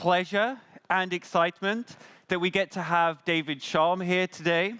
pleasure and excitement that we get to have David Chaum here today,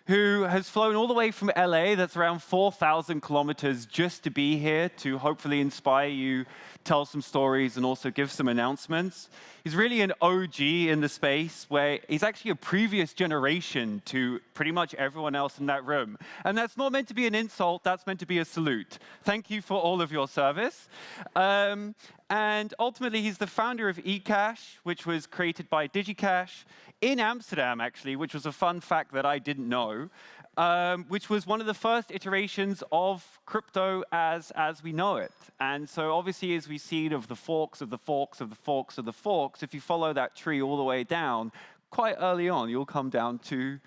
who has flown all the way from LA, that's around 4,000 kilometers, just to be here to hopefully inspire you, tell some stories, and also give some announcements. He's really an OG in the space, where he's actually a previous generation to pretty much everyone else in that room. And that's not meant to be an insult, that's meant to be a salute. Thank you for all of your service. And ultimately, he's the founder of eCash, which was created by DigiCash in Amsterdam, actually, which was a fun fact that I didn't know, which was one of the first iterations of crypto as we know it. And so obviously, as we see of the forks of the forks of the forks of the forks, if you follow that tree all the way down, quite early on, you'll come down to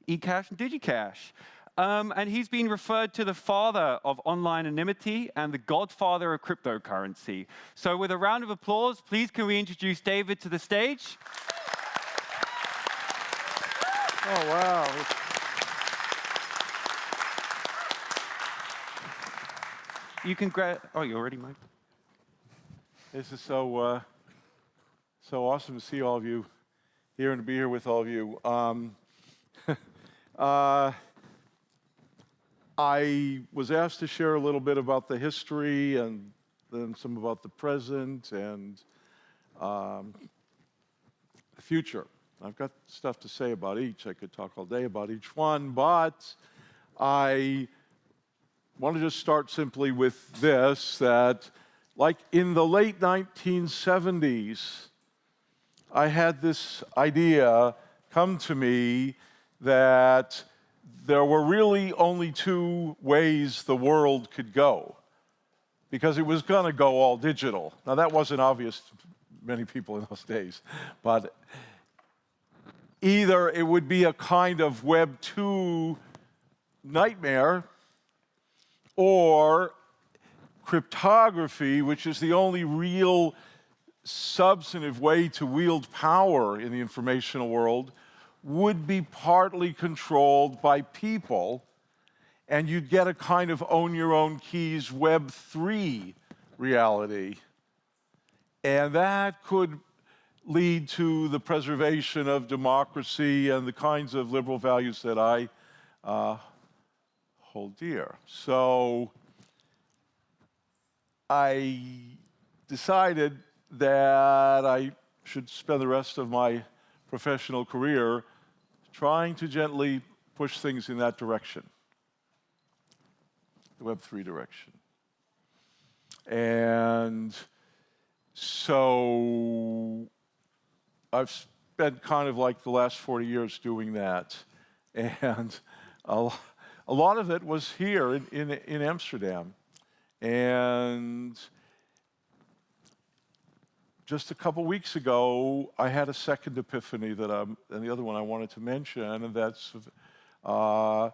eCash and DigiCash. And he's been referred to the father of online anonymity and the godfather of cryptocurrency. So with a round of applause, please can we introduce David to the stage? Oh, wow. You can grab, oh, you're already mic'd. This is so awesome to see all of you here and to be here with all of you. I was asked to share a little bit about the history and then some about the present and the future. I've got stuff to say about each. I could talk all day about each one, but I want to just start simply with this, that like in the late 1970s, I had this idea come to me that there were really only two ways the world could go, because it was going to go all digital. Now, that wasn't obvious to many people in those days, but either it would be a kind of Web 2 nightmare, or cryptography, which is the only real substantive way to wield power in the informational world, would be partly controlled by people, and you'd get a kind of own your own keys Web 3 reality. And that could lead to the preservation of democracy and the kinds of liberal values that I hold dear. So I decided that I should spend the rest of my professional career trying to gently push things in that direction, the Web 3 direction. And so I've spent kind of like the last 40 years doing that. And a lot of it was here in Amsterdam. And just a couple weeks ago, I had a second epiphany that and the other one I wanted to mention, and that's a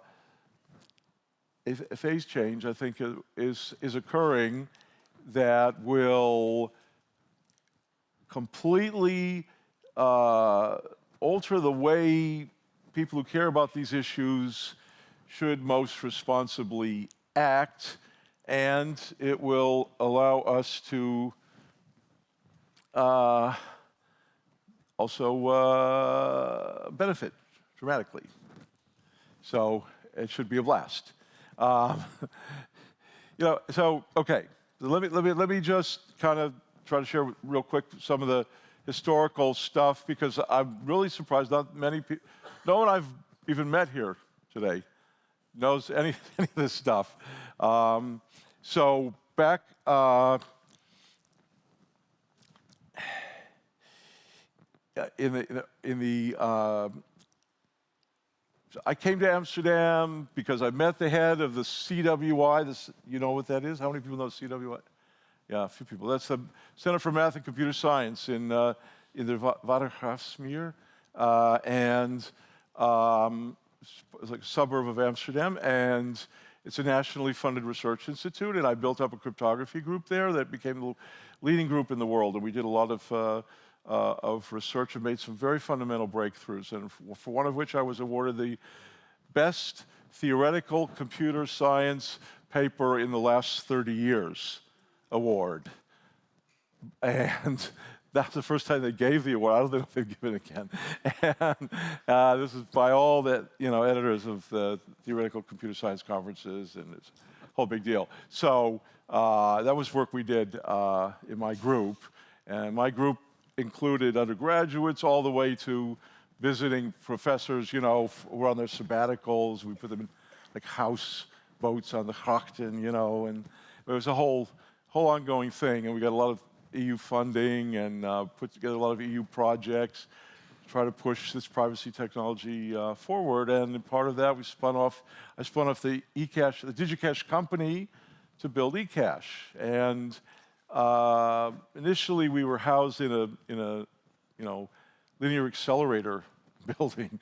phase change, I think, is occurring that will completely alter the way people who care about these issues should most responsibly act, and it will allow us to also benefit dramatically. So it should be a blast. So okay, let me just kind of try to share real quick some of the historical stuff, because I'm really surprised not many people, no one I've even met here today knows any of this stuff. So back I came to Amsterdam because I met the head of the CWI. You know what that is? How many people know CWI? Yeah, a few people. That's the Center for Math and Computer Science in the Watergraafsmeer, and it's like a suburb of Amsterdam, and it's a nationally funded research institute, and I built up a cryptography group there that became the leading group in the world, and we did a lot of research and made some very fundamental breakthroughs, and for one of which I was awarded the best theoretical computer science paper in the last 30 years award. And That's the first time they gave the award. I don't think they've given it again. And this is by all the editors of the theoretical computer science conferences, and it's a whole big deal. So that was work we did in my group, and my group included undergraduates all the way to visiting professors, who were on their sabbaticals. We put them in like house boats on the Grachten, and it was a whole ongoing thing, and we got a lot of EU funding and put together a lot of EU projects to try to push this privacy technology forward. And part of that, I spun off the eCash, the DigiCash company, to build eCash. And initially, we were housed in a linear accelerator building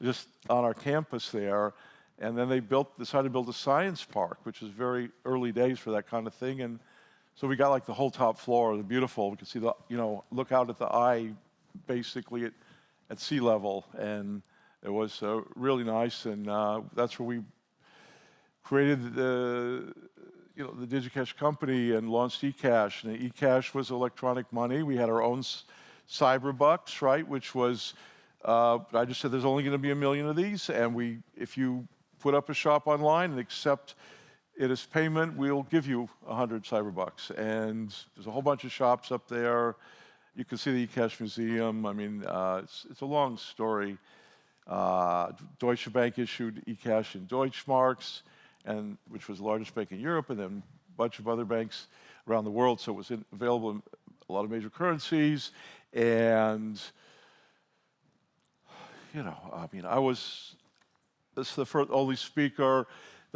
just on our campus there. And then they decided to build a science park, which is very early days for that kind of thing. And so we got like the whole top floor, beautiful. We could see look out at the eye, basically at sea level, and it was really nice. And that's where we created the DigiCash company and launched eCash. And eCash was electronic money. We had our own cyberbucks, right? Which was I just said there's only going to be 1 million of these, and if you put up a shop online and accept it as payment, we'll give you 100 cyberbucks. And there's a whole bunch of shops up there. You can see the eCash Museum. I mean, it's a long story. Deutsche Bank issued eCash in Deutschmarks, which was the largest bank in Europe, and then a bunch of other banks around the world. So it was available in a lot of major currencies. And, I was the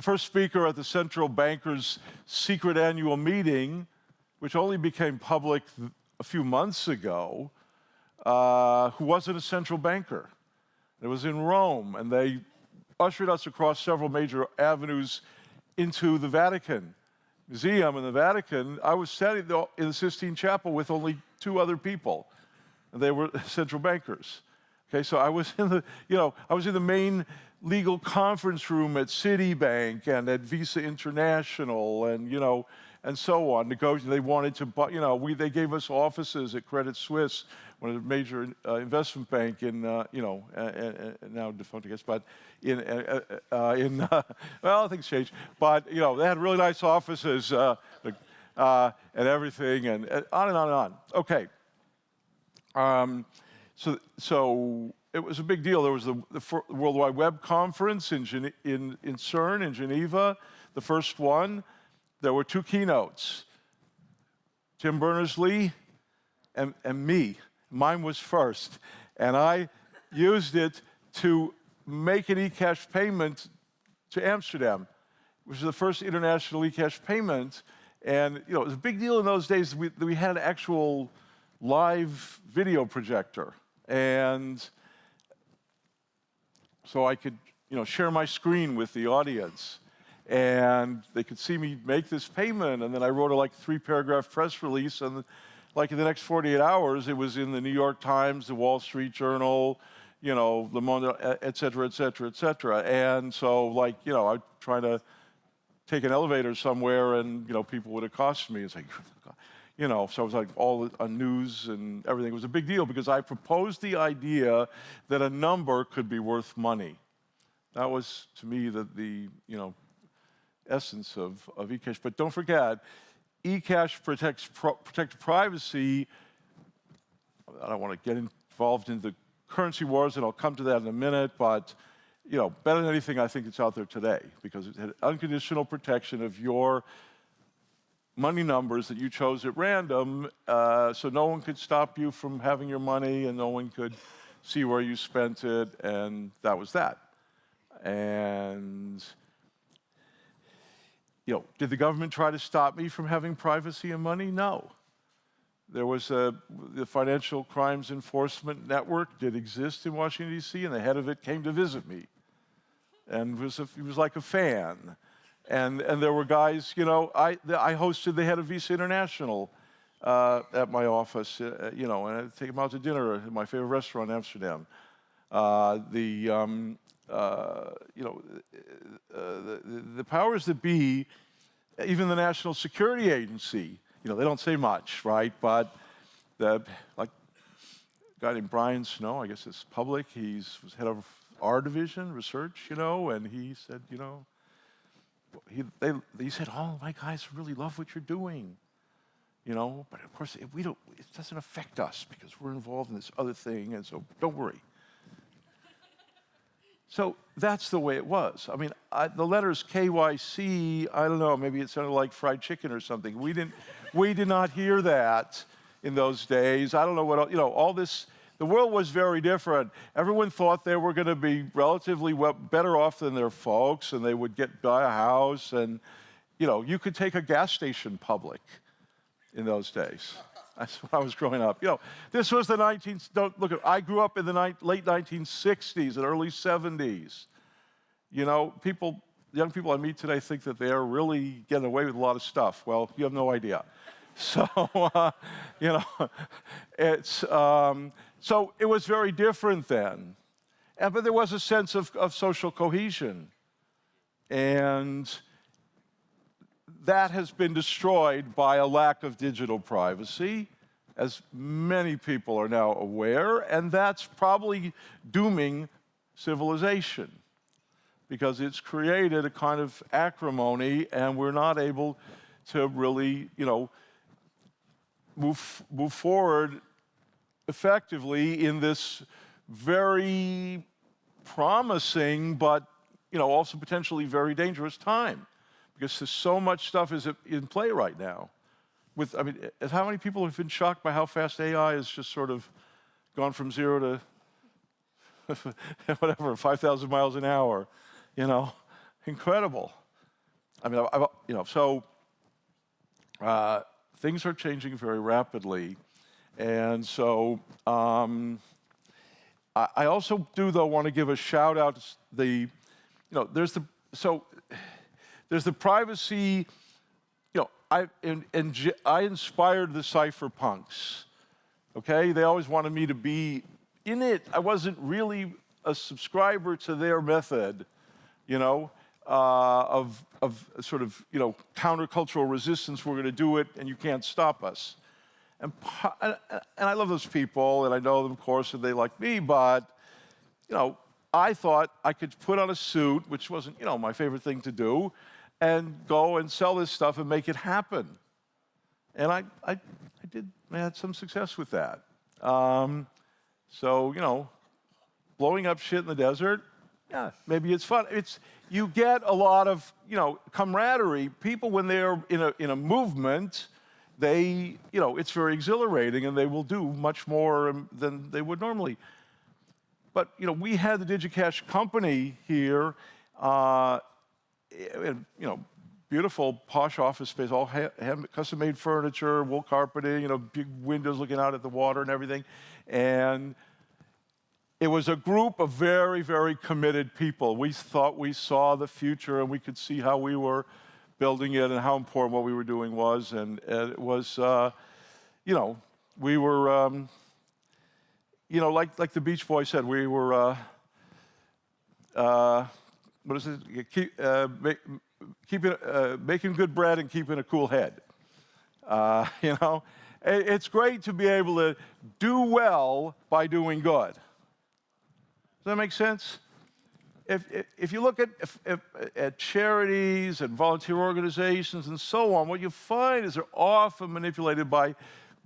first speaker at the central banker's secret annual meeting, which only became public a few months ago, who wasn't a central banker. It was in Rome, and they ushered us across several major avenues into the Vatican Museum in the Vatican. I was standing in the Sistine Chapel with only 2 other people, and they were central bankers. Okay, so I was in the main legal conference room at Citibank and at Visa International, and so on. They wanted to buy, they gave us offices at Credit Suisse, one of the major investment bank in, now defunct, I guess, but well, things changed. But, they had really nice offices and everything, and on and on and on. Okay. So it was a big deal. There was the World Wide Web Conference in CERN in Geneva, the first one. There were 2 keynotes, Tim Berners-Lee and me. Mine was first. And I used it to make an eCash payment to Amsterdam, which was the first international eCash payment. And it was a big deal in those days. We had an actual live video projector. And so I could, share my screen with the audience. And they could see me make this payment, and then I wrote a 3-paragraph press release, and in the next 48 hours, it was in the New York Times, the Wall Street Journal, Le Monde, et cetera, et cetera, et cetera. And so, I'd try to take an elevator somewhere, and, people would accost me and say, so it was all on news and everything. It was a big deal because I proposed the idea that a number could be worth money. That was, to me, the essence of eCash. But don't forget, eCash protects privacy. I don't want to get involved in the currency wars, and I'll come to that in a minute, but better than anything I think that's out there today, because it had unconditional protection of your money numbers that you chose at random, so no one could stop you from having your money, and no one could see where you spent it, and that was that. And did the government try to stop me from having privacy and money? No. There was the Financial Crimes Enforcement Network did exist in Washington, D.C., and the head of it came to visit me. And he was like a fan. And there were guys, I hosted the head of Visa International at my office, and I'd take him out to dinner at my favorite restaurant in Amsterdam. The powers that be, even the National Security Agency, they don't say much, right? But like a guy named Brian Snow, I guess it's public, was head of our division, research, and he said, he said, all my guys really love what you're doing, but of course it doesn't affect us because we're involved in this other thing, and so don't worry. So that's the way it was. I mean, the letters KYC, I don't know, maybe it sounded like fried chicken or something. We did not hear that in those days. I don't know what, all this, the world was very different. Everyone thought they were going to be relatively better off than their folks, and they would buy a house, and, you could take a gas station public in those days. That's when I was growing up. This was the I grew up in the late 1960s and early 70s. Young people I meet today think that they're really getting away with a lot of stuff. Well, you have no idea. So, so it was very different then. But there was a sense of social cohesion. And that has been destroyed by a lack of digital privacy, as many people are now aware, and that's probably dooming civilization because it's created a kind of acrimony, and we're not able to really, move forward effectively in this very promising but, also potentially very dangerous time. Because there's so much stuff is in play right now. How many people have been shocked by how fast AI has just sort of gone from 0 to whatever, 5,000 miles an hour? Incredible. So things are changing very rapidly, and so I also do though want to give a shout out to there's the privacy, I inspired the cypherpunks, okay? They always wanted me to be in it. I wasn't really a subscriber to their method, of sort of, countercultural resistance. We're going to do it, and you can't stop us. And I love those people, and I know them, of course, and they like me, but, I thought I could put on a suit, which wasn't, my favorite thing to do, and go and sell this stuff and make it happen. And I had some success with that. So, blowing up shit in the desert, yeah, maybe it's fun. You get a lot of, camaraderie. People, when they're in a movement, it's very exhilarating, and they will do much more than they would normally. But, we had the DigiCash company here, beautiful posh office space, all custom-made furniture, wool carpeting, big windows looking out at the water and everything. And it was a group of very, very committed people. We thought we saw the future, and we could see how we were building it and how important what we were doing was. And it was, we were, like the Beach Boys said, we were, what is it? Making good bread and keeping a cool head. It's great to be able to do well by doing good. Does that make sense? If you look at charities and volunteer organizations and so on, what you find is they're often manipulated by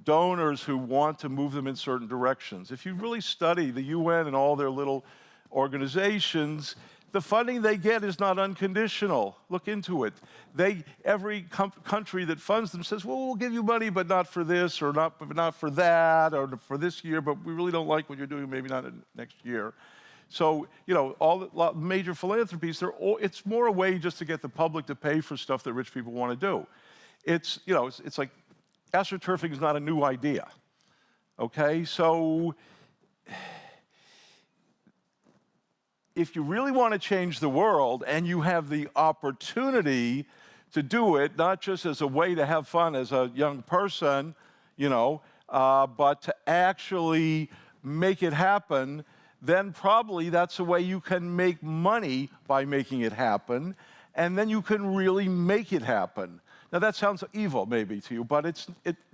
donors who want to move them in certain directions. If you really study the UN and all their little organizations, the funding they get is not unconditional. Look into it. Every country that funds them says, well, we'll give you money, but not for this, or not for that, or for this year, but we really don't like what you're doing, maybe not next year. So, all the major philanthropies, it's more a way just to get the public to pay for stuff that rich people want to do. It's like astroturfing is not a new idea, okay? So, if you really want to change the world and you have the opportunity to do it, not just as a way to have fun as a young person, but to actually make it happen, then probably that's a way you can make money by making it happen, and then you can really make it happen. Now that sounds evil maybe to you, but if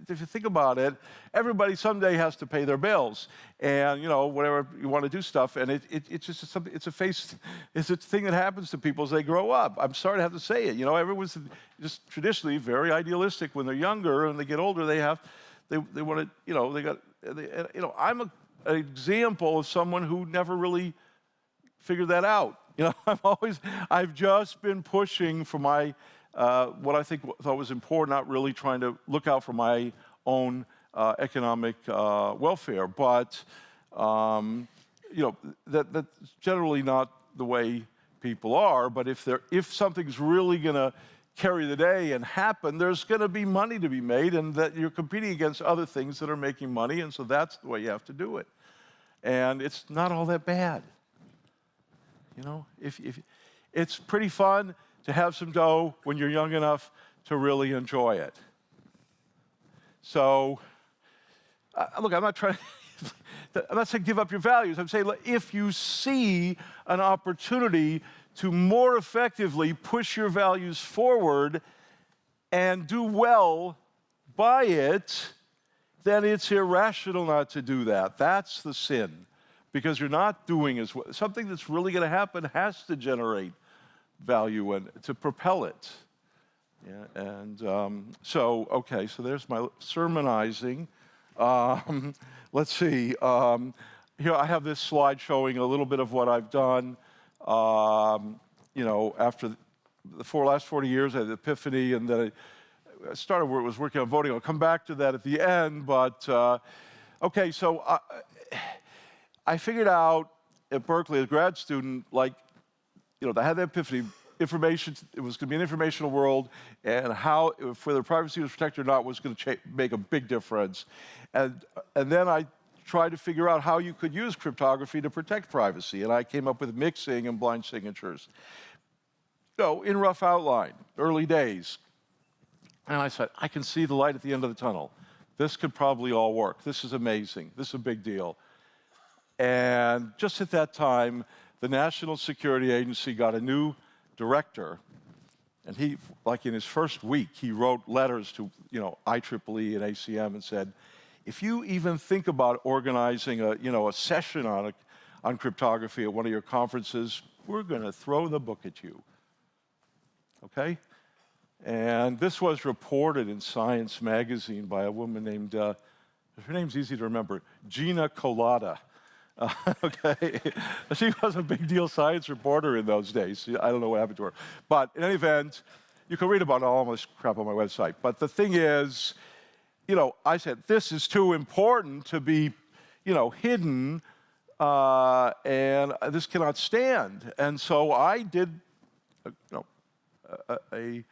you think about it, everybody someday has to pay their bills, and whatever you want to do stuff, and it's just something. It's a thing that happens to people as they grow up. I'm sorry to have to say it. Everyone's just traditionally very idealistic when they're younger, and they get older. They want to. I'm an example of someone who never really figured that out. I've just been pushing for my. What I thought was important, not really trying to look out for my own economic welfare, but that's generally not the way people are. But if something's really going to carry the day and happen, there's going to be money to be made, and that you're competing against other things that are making money, and so that's the way you have to do it. And it's not all that bad. If it's pretty fun to have some dough when you're young enough to really enjoy it. So, look, I'm not saying give up your values. I'm saying if you see an opportunity to more effectively push your values forward and do well by it, then it's irrational not to do that. That's the sin, because you're not doing as well. Something that's really going to happen has to generate value and to propel it. Yeah, and so there's my sermonizing. Let's see. Here I have this slide showing a little bit of what I've done. After the last 40 years, I had the epiphany, and then I started where it was working on voting. I'll come back to that at the end, but so I figured out at Berkeley as a grad student, I had the epiphany. Information, it was going to be an informational world, and whether privacy was protected or not was going to make a big difference. And then I tried to figure out how you could use cryptography to protect privacy, and I came up with mixing and blind signatures. In rough outline, early days. And I said, I can see the light at the end of the tunnel. This could probably all work. This is amazing. This is a big deal. And just at that time, the National Security Agency got a new director, and he, in his first week, he wrote letters to, IEEE and ACM and said, if you even think about organizing a session on cryptography at one of your conferences, we're going to throw the book at you. Okay? And this was reported in Science magazine by a woman named, her name's easy to remember, Gina Colada. Okay, she was a big deal science reporter in those days. I don't know what happened to her. But in any event, you can read about all this crap on my website. But the thing is, I said, this is too important to be, hidden, and this cannot stand. And so I did, a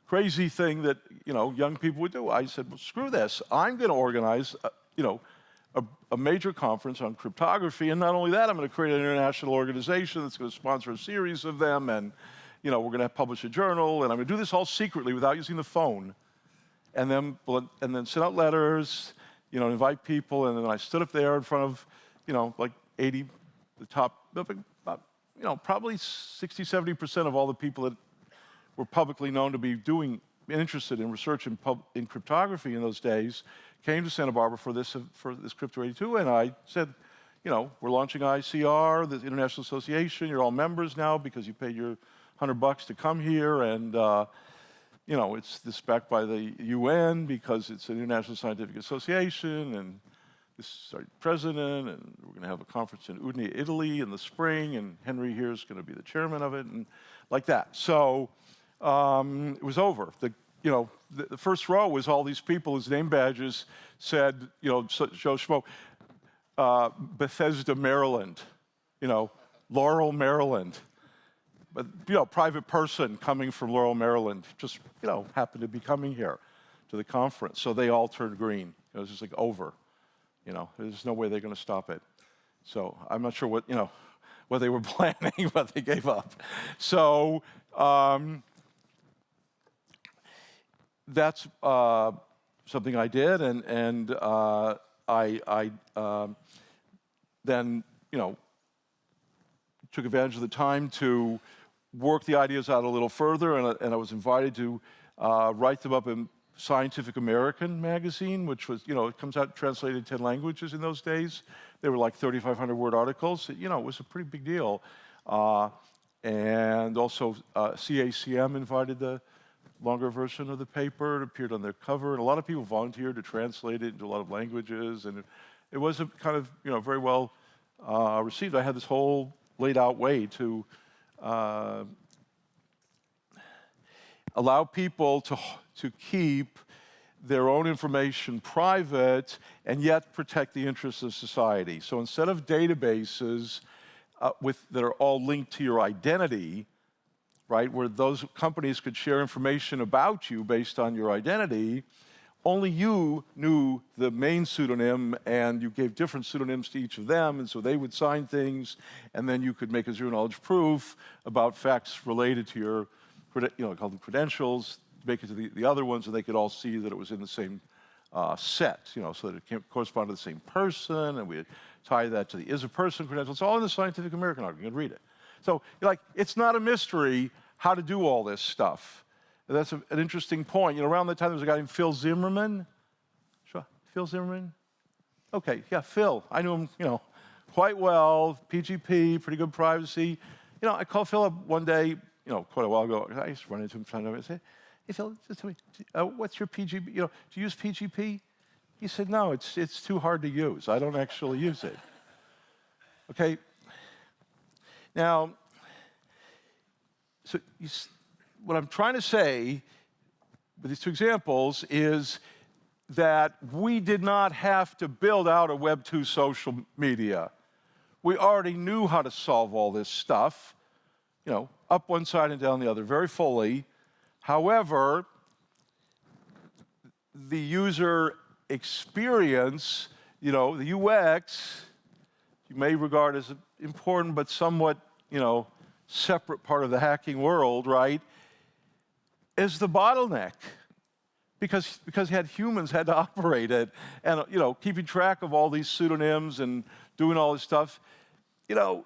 crazy thing that, young people would do. I said, well, screw this. I'm going to organize, a major conference on cryptography, and not only that, I'm going to create an international organization that's going to sponsor a series of them, and we're going to publish a journal, and I'm going to do this all secretly without using the phone, and then send out letters, invite people, and then I stood up there in front of, 80, the top, probably 60, 70% of all the people that were publicly known to be interested in research in cryptography in those days, came to Santa Barbara for this Crypto 82, and I said, we're launching ICR, the International Association. You're all members now because you paid your $100 to come here, and it's backed by the UN because it's an International Scientific Association, and this is our president, and we're going to have a conference in Udine, Italy, in the spring, and Henry here is going to be the chairman of it, and like that. So it was over. The first row was all these people whose name badges said, Joe Schmo, Bethesda, Maryland, Laurel, Maryland. But, private person coming from Laurel, Maryland, just, happened to be coming here to the conference. So they all turned green. It was just over. There's no way they're going to stop it. So I'm not sure what they were planning, but they gave up. So that's something I did, and I then, took advantage of the time to work the ideas out a little further, and I was invited to write them up in Scientific American magazine, which was, it comes out translated in 10 languages in those days. They were like 3,500 word articles. It was a pretty big deal. And also CACM invited the longer version of the paper. It appeared on their cover, and a lot of people volunteered to translate it into a lot of languages, and it was a kind of, very well received. I had this whole laid out way to allow people to keep their own information private and yet protect the interests of society. So instead of databases that are all linked to your identity, right, where those companies could share information about you based on your identity, only you knew the main pseudonym, and you gave different pseudonyms to each of them, and so they would sign things, and then you could make a zero-knowledge proof about facts related to your, called them credentials, make it to the other ones, and they could all see that it was in the same set, so that it corresponded to the same person, and we tie that to the is-a-person credential. It's all in the Scientific American article. You can read it. So, it's not a mystery how to do all this stuff. And that's an interesting point. Around that time, there was a guy named Phil Zimmerman. Sure, Phil Zimmerman? Okay, yeah, Phil. I knew him, quite well. PGP, pretty good privacy. I called Phil up one day, quite a while ago. I used to run into him and say, "Hey, Phil, just tell me, what's your PGP? Do you use PGP?" He said, "No, it's too hard to use. I don't actually use it." Okay. Now, so what I'm trying to say with these two examples is that we did not have to build out a Web 2 social media. We already knew how to solve all this stuff, up one side and down the other very fully. However, the user experience, the UX, you may regard as important but somewhat, separate part of the hacking world, right, is the bottleneck. Because humans had to operate it, and keeping track of all these pseudonyms and doing all this stuff, no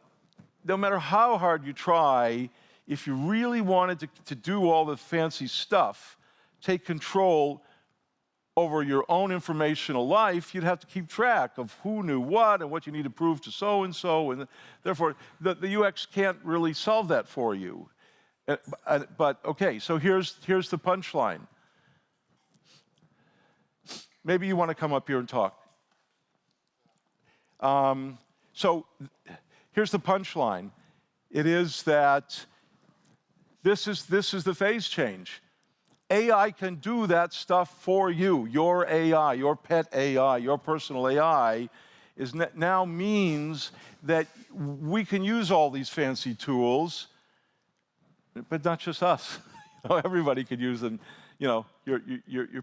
matter how hard you try, if you really wanted to do all the fancy stuff, take control over your own informational life, you'd have to keep track of who knew what and what you need to prove to so-and-so, and therefore the UX can't really solve that for you. But okay, so here's the punchline. Maybe you want to come up here and talk. So here's the punchline. It is that this is the phase change. AI can do that stuff for you. Your AI, your pet AI, your personal AI now means that we can use all these fancy tools, but not just us. Everybody could use them. Your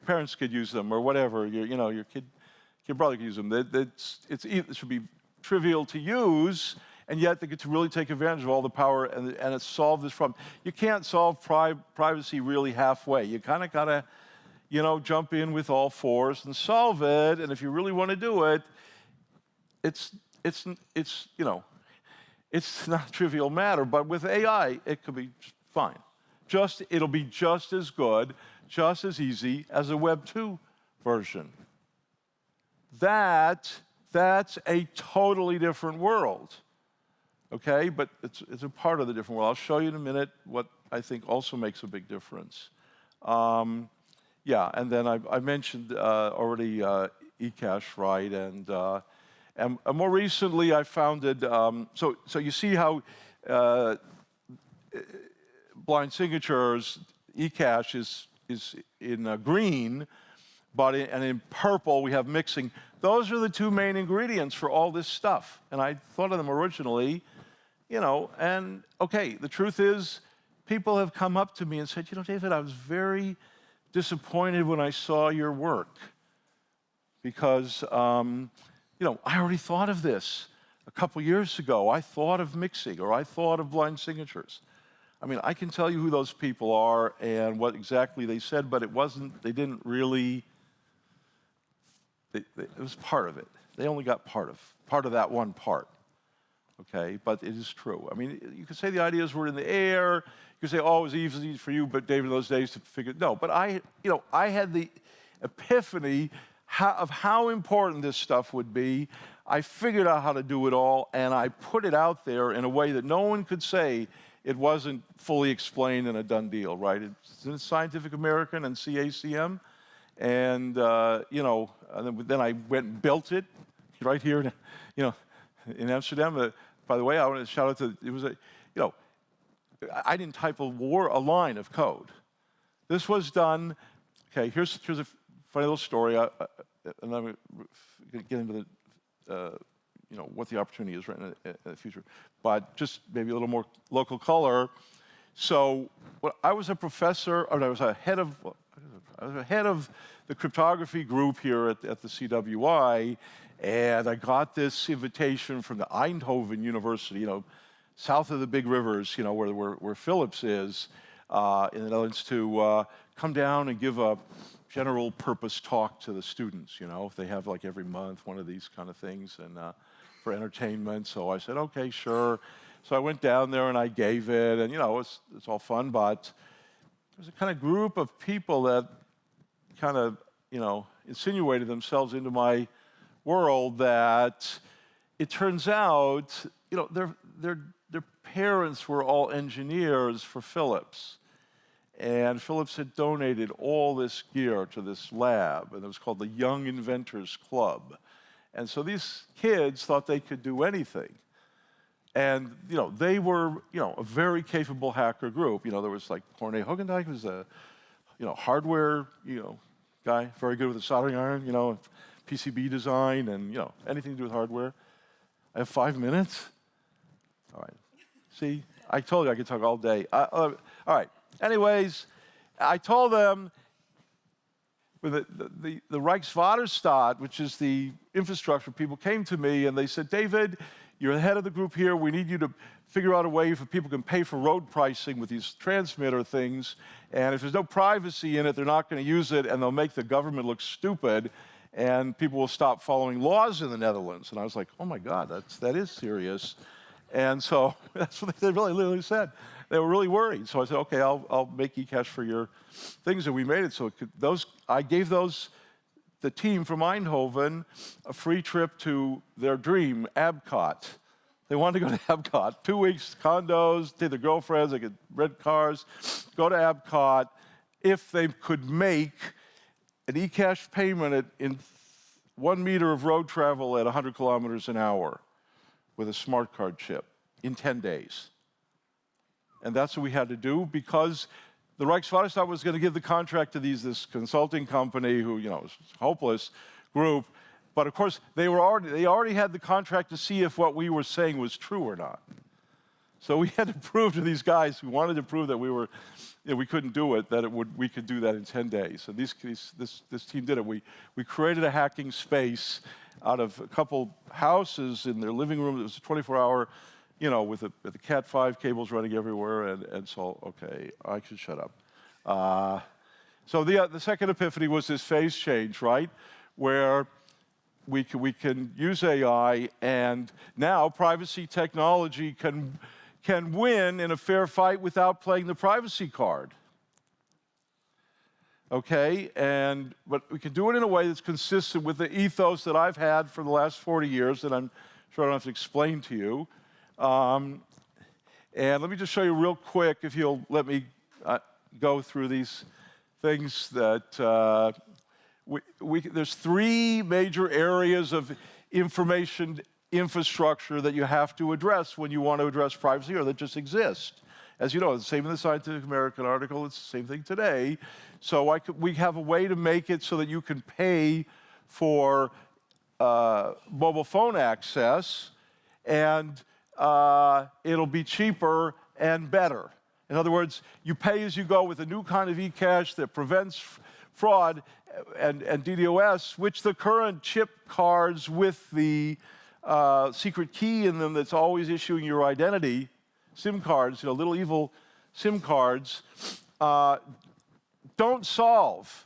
parents could use them, or whatever. Your kid brother could use them. It should be trivial to use, and yet they get to really take advantage of all the power and solve this problem. You can't solve privacy really halfway. You kind of got to, jump in with all fours and solve it. And if you really want to do it, it's not a trivial matter. But with AI, it could be fine. It'll be just as good, just as easy as a Web 2 version. That's a totally different world. Okay, but it's a part of the different world. I'll show you in a minute what I think also makes a big difference. And then I mentioned already eCash, right? And more recently, I founded. So you see how blind signatures eCash is in green, and in purple we have mixing. Those are the two main ingredients for all this stuff. And I thought of them originally. And okay, the truth is, people have come up to me and said, David, I was very disappointed when I saw your work because, I already thought of this a couple years ago. I thought of mixing, or I thought of blind signatures. I mean, I can tell you who those people are and what exactly they said, but they didn't really, it was part of it. They only got part of that one part. Okay, but it is true. I mean, you could say the ideas were in the air. could say, oh, it was easy for you, but David, in those days to figure. No, but I had the epiphany of how important this stuff would be. I figured out how to do it all, and I put it out there in a way that no one could say it wasn't fully explained and a done deal, right? It's in Scientific American and CACM, and and then I went and built it right here, in Amsterdam. By the way, I want to shout out to it was I didn't type a line of code. This was done. Okay, here's a funny little story, and I'm going to get into the what the opportunity is right in the future, but just maybe a little more local color. So, I was a professor, or I was a head of the cryptography group here at the CWI, and I got this invitation from the Eindhoven University, south of the big rivers, where Philips is in the Netherlands, to come down and give a general purpose talk to the students. If they have like every month one of these kind of things, and for entertainment. So I said, okay, sure. So I went down there and I gave it, and it's all fun, but there's a kind of group of people that kind of insinuated themselves into my world that it turns out their parents were all engineers for Philips. And Philips had donated all this gear to this lab, and it was called the Young Inventors Club. And so these kids thought they could do anything. And, they were, a very capable hacker group. There was like Corné Hogendijk, who was a, hardware, guy, very good with a soldering iron, PCB design and, anything to do with hardware. I have 5 minutes. All right. See, I told you I could talk all day. All right. Anyways, I told them, the Reichsvaterstaat, which is the infrastructure people, came to me and they said, David, you're the head of the group here. We need you to figure out a way for people can pay for road pricing with these transmitter things. And if there's no privacy in it, they're not going to use it, and they'll make the government look stupid, and people will stop following laws in the Netherlands. And I was like, oh my God, that is serious. And so that's what they really literally said. They were really worried. So I said, okay, I'll make eCash for your things, and we made it so I gave the team from Eindhoven a free trip to their dream, Abcot. They wanted to go to Abcot. 2 weeks, condos, take their girlfriends, they could rent cars, go to Abcot. If they could make an eCash payment in 1 meter of road travel at 100 kilometers an hour with a smart card chip in 10 days. And that's what we had to do, because the Reichsvaterstaat was going to give the contract to this consulting company who, was a hopeless group. But of course, they already had the contract to see if what we were saying was true or not. So we had to prove to these guys who wanted to prove that we couldn't do it, that we could do that in 10 days. So this team did it. We created a hacking space out of a couple houses in their living room. It was a 24-hour, with the Cat5 cables running everywhere, and so, okay, I should shut up. So the second epiphany was this phase change, right, where we can use AI, and now privacy technology can win in a fair fight without playing the privacy card. Okay, but we can do it in a way that's consistent with the ethos that I've had for the last 40 years, that I'm sure I don't have to explain to you. And let me just show you real quick, if you'll let me go through these things that there's 3 major areas of information infrastructure that you have to address when you want to address privacy, or that just exist. As you know, it's the same in the Scientific American article, it's the same thing today. So we have a way to make it so that you can pay for mobile phone access, and it'll be cheaper and better. In other words, you pay as you go with a new kind of eCash that prevents fraud and DDoS, which the current chip cards with the secret key in them that's always issuing your identity, SIM cards, little evil SIM cards, don't solve.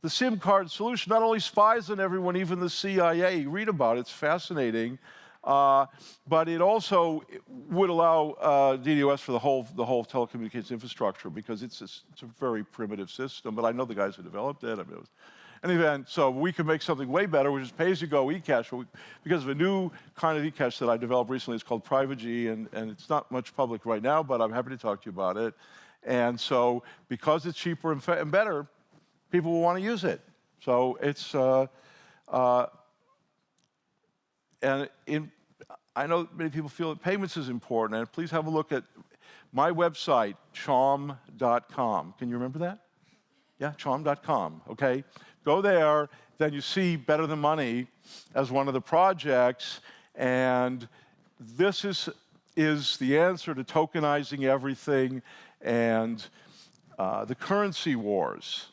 The SIM card solution not only spies on everyone, even the CIA. Read about it, it's fascinating. But it also would allow DDoS for the whole telecommunications infrastructure because it's a very primitive system. But I know the guys who developed it. I mean, in any event, so we can make something way better, which is pay-as-you-go eCash, because of a new kind of eCash that I developed recently. It's called Privagy, and it's not much public right now, but I'm happy to talk to you about it. And so because it's cheaper and better, people will want to use it. So it's, I know many people feel that payments is important, and please have a look at my website, Chaum.com. Can you remember that? Yeah, Chaum.com, okay? Go there, then you see Better Than Money as one of the projects, and this is the answer to tokenizing everything and the currency wars.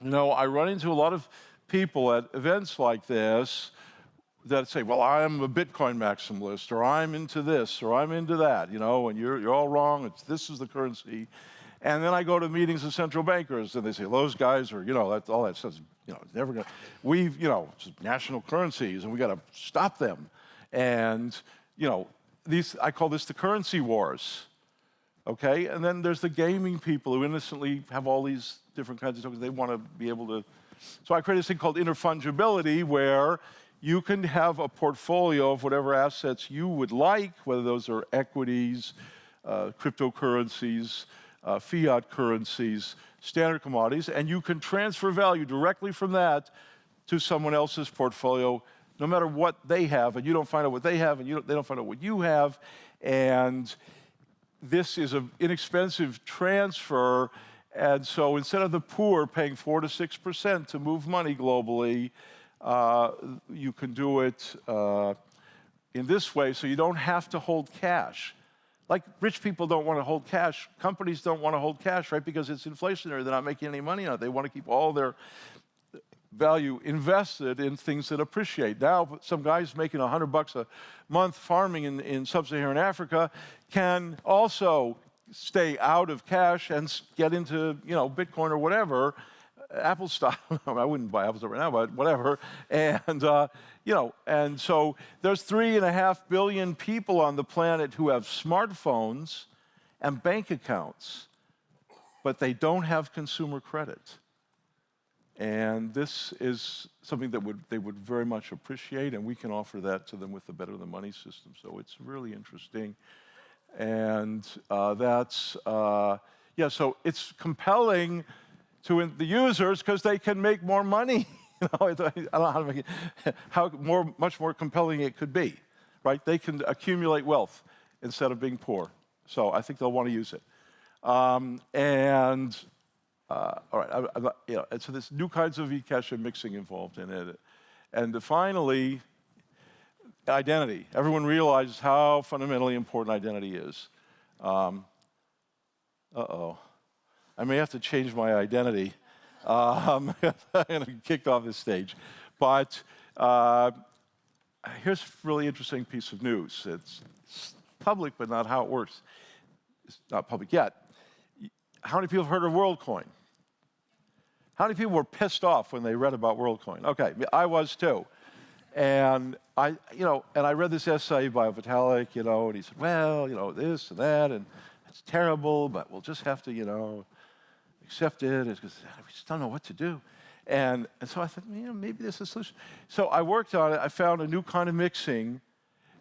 You know, I run into a lot of people at events like this that say, well, I'm a Bitcoin maximalist, or I'm into this, or I'm into that, you know, and you're all wrong, this is the currency. And then I go to meetings of central bankers, and they say, those guys are, you know, all that stuff, you know, never gonna, you know, it's national currencies, and we gotta stop them. And, you know, I call this the currency wars, okay? And then there's the gaming people who innocently have all these different kinds of tokens. They wanna be able to, so I created this thing called interfungibility, where you can have a portfolio of whatever assets you would like, whether those are equities, cryptocurrencies, fiat currencies, standard commodities, and you can transfer value directly from that to someone else's portfolio, no matter what they have, and you don't find out what they have, and they don't find out what you have. And this is an inexpensive transfer, and so instead of the poor paying 4 to 6% to move money globally, you can do it in this way, so you don't have to hold cash. Like, rich people don't want to hold cash. Companies don't want to hold cash, right? Because it's inflationary. They're not making any money on it. They want to keep all their value invested in things that appreciate. Now, some guys making $100 a month farming in sub-Saharan Africa can also stay out of cash and get into, you know, Bitcoin or whatever, Apple stock. I wouldn't buy Apple stock right now, but whatever. And you know, and so there's 3.5 billion people on the planet who have smartphones and bank accounts, but they don't have consumer credit. And this is something that they would very much appreciate, and we can offer that to them with the Better Than Money system. So it's really interesting. And yeah, so it's compelling to the users because they can make more money. You know, I don't know how to make it, much more compelling it could be, right? They can accumulate wealth instead of being poor. So I think they'll want to use it. All right, you know, and so there's new kinds of eCash and mixing involved in it. And finally, identity. Everyone realizes how fundamentally important identity is. Uh-oh. I may have to change my identity. I'm going to kick off this stage. But here's a really interesting piece of news. It's public, but not how it works. It's not public yet. How many people have heard of WorldCoin? How many people were pissed off when they read about WorldCoin? Okay, I was too. And I read this essay by Vitalik, you know, and he said, well, you know, this and that, and it's terrible, but we'll just have to, you know, accept it, because we just don't know what to do. And so I thought, you know, maybe this is a solution. So I worked on it. I found a new kind of mixing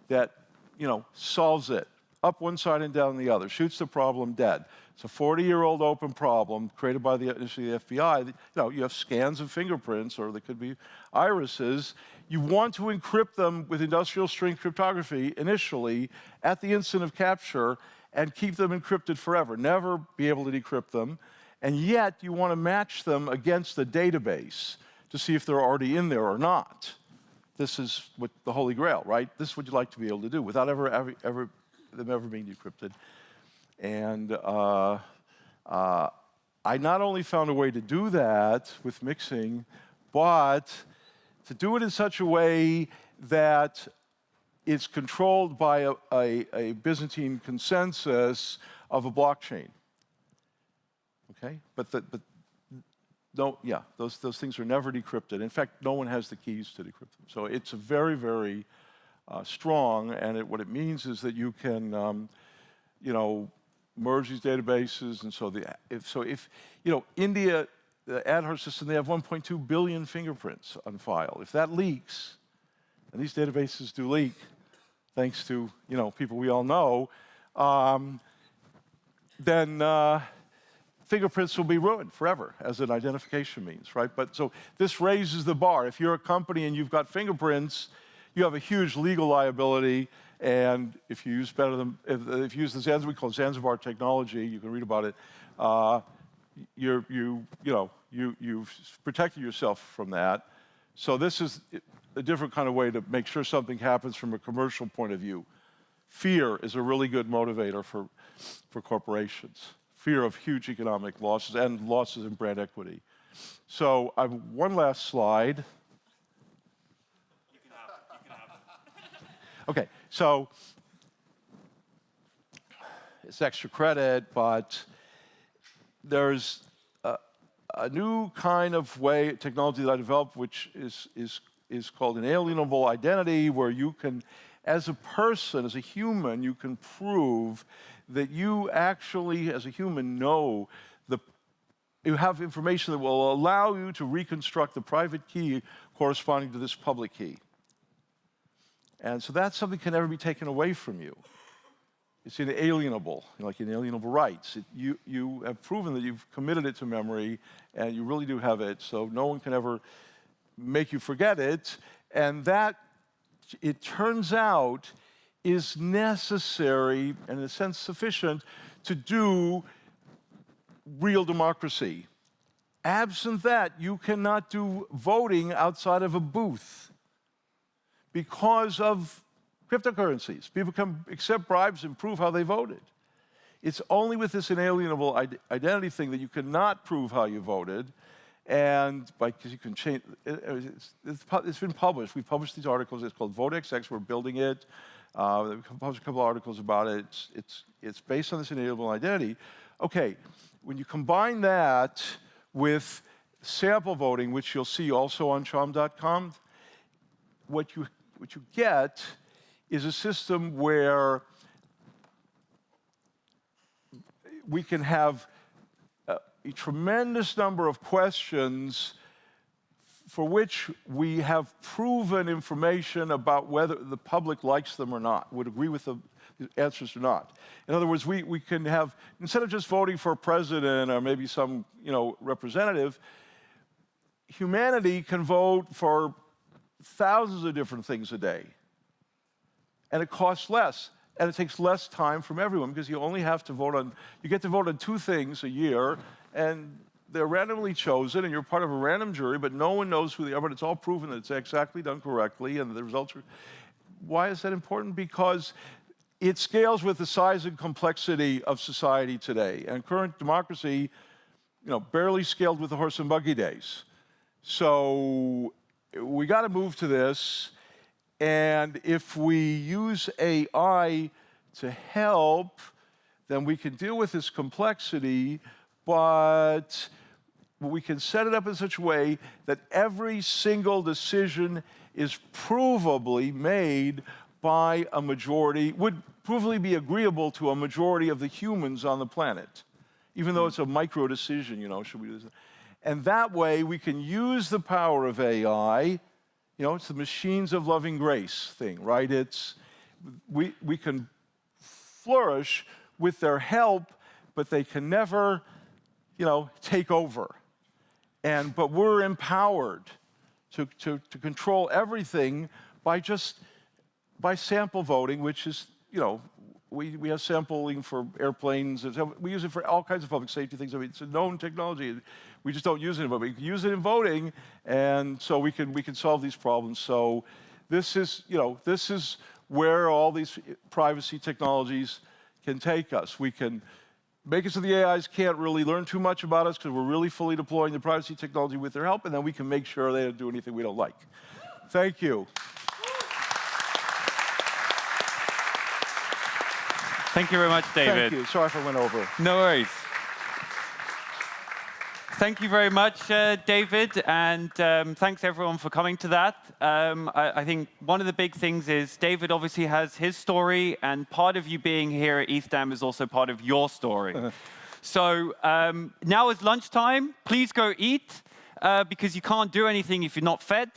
that, you know, solves it. Up one side and down the other, shoots the problem dead. It's a 40-year-old open problem created by initially the FBI. You know, you have scans of fingerprints, or they could be irises. You want to encrypt them with industrial strength cryptography initially at the instant of capture and keep them encrypted forever, never be able to decrypt them. And yet, you want to match them against the database to see if they're already in there or not. This is what the Holy Grail, right? This is what you'd like to be able to do without them ever being decrypted. And I not only found a way to do that with mixing, but to do it in such a way that it's controlled by a Byzantine consensus of a blockchain. Okay, those things are never decrypted. In fact, no one has the keys to decrypt them. So it's a very, very strong, and what it means is that you can, you know, merge these databases, and so if you know, India, the Aadhaar system, they have 1.2 billion fingerprints on file. If that leaks, and these databases do leak, thanks to, you know, people we all know, then fingerprints will be ruined forever as an identification means, right? But so this raises the bar. If you're a company and you've got fingerprints, you have a huge legal liability. And if you use if you use the Zanzibar, we call it Zanzibar technology, you can read about it. You've protected yourself from that. So this is a different kind of way to make sure something happens from a commercial point of view. Fear is a really good motivator for corporations. Fear of huge economic losses and losses in brand equity. So I have one last slide. You can have it. Okay, so it's extra credit, but there's a new kind of technology that I developed, which is called inalienable identity, where you can, as a person, as a human, you can prove that you actually, as a human, know you have information that will allow you to reconstruct the private key corresponding to this public key. And so that's something that can never be taken away from you. It's inalienable, like inalienable rights. You have proven that you've committed it to memory, and you really do have it, so no one can ever make you forget it. And that, it turns out, is necessary, and in a sense sufficient, to do real democracy. Absent that, you cannot do voting outside of a booth because of cryptocurrencies. People can accept bribes and prove how they voted. It's only with this inalienable identity thing that you cannot prove how you voted, and because you can change, it's been published. We published these articles. It's called VoteXX. We're building it. We published a couple of articles about it. It's based on this inalienable identity. Okay, when you combine that with sample voting, which you'll see also on Chaum.com, what you get is a system where we can have a tremendous number of questions for which we have proven information about whether the public likes them or not, would agree with the answers or not. In other words, we can have, instead of just voting for a president or maybe some, you know, representative, humanity can vote for thousands of different things a day. And it costs less. And it takes less time from everyone because you only have to vote on, you get to vote on 2 things a year, and they're randomly chosen, and you're part of a random jury, but no one knows who they are, but it's all proven that it's exactly done correctly, and the results are... Why is that important? Because it scales with the size and complexity of society today. And current democracy, you know, barely scaled with the horse and buggy days. So we got to move to this, and if we use AI to help, then we can deal with this complexity, but we can set it up in such a way that every single decision is provably made by a majority, would provably be agreeable to a majority of the humans on the planet, even though it's a micro decision, you know, should we do this? And that way we can use the power of AI. You know, it's the machines of loving grace thing, right? We can flourish with their help, but they can never, you know, take over. But we're empowered to control everything by sample voting, which is, you know, we have sampling for airplanes. We use it for all kinds of public safety things. I mean, it's a known technology. We just don't use it in voting. We can use it in voting, and so we can solve these problems. So this is, you know, this is where all these privacy technologies can take us. We can make it so the AIs can't really learn too much about us because we're really fully deploying the privacy technology with their help, and then we can make sure they don't do anything we don't like. Thank you. Thank you very much, David. Thank you. Sorry if I went over. No worries. Thank you very much, David, and thanks everyone for coming to that. I think one of the big things is David obviously has his story, and part of you being here at ETHDam is also part of your story. So now is lunchtime. Please go eat, because you can't do anything if you're not fed.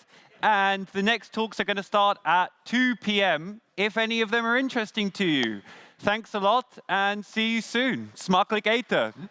And the next talks are going to start at 2 p.m. if any of them are interesting to you. Thanks a lot, and see you soon. Smakelijk eten.